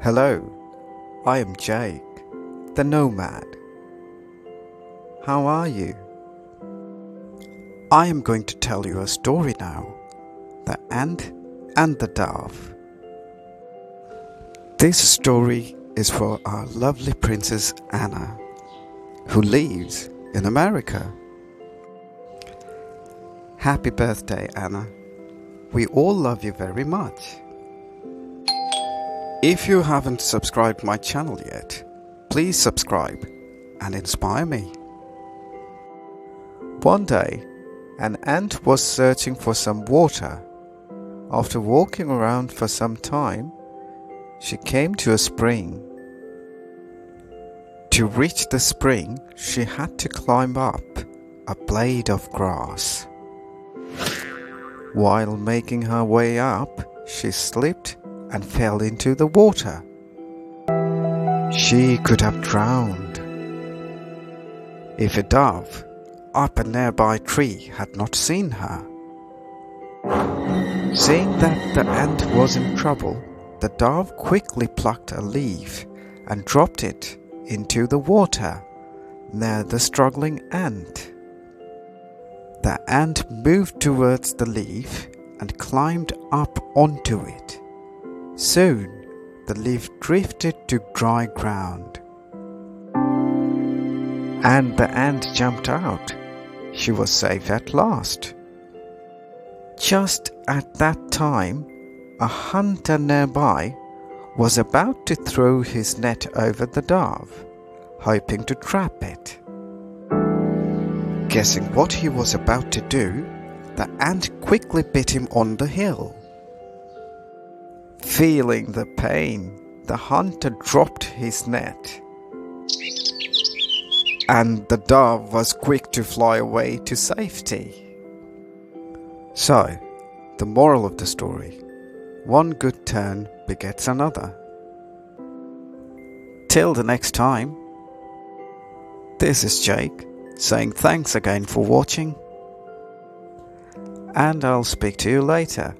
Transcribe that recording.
Hello, I am Jake, the Nomad. How are you? I am going to tell you a story now, The Ant and the Dove. This story is for our lovely Princess Anna, who lives in America. Happy birthday, Anna. We all love you very much. If you haven't subscribed my channel yet, please subscribe and inspire me. One day, an ant was searching for some water. After walking around for some time, she came to a spring. To reach the spring, she had to climb up a blade of grass. While making her way up, she slipped and fell into the water. She could have drowned if a dove up a nearby tree had not seen her. Seeing that the ant was in trouble, the dove quickly plucked a leaf and dropped it into the water near the struggling ant. The ant moved towards the leaf and climbed up onto it. Soon, the leaf drifted to dry ground, and the ant jumped out. She was safe at last. Just at that time, a hunter nearby was about to throw his net over the dove, hoping to trap it. Guessing what he was about to do, the ant quickly bit him on the heel. Feeling the pain, the hunter dropped his net, and the dove was quick to fly away to safety. So, the moral of the story: one good turn begets another. Till the next time, this is Jake saying thanks again for watching, and I'll speak to you later.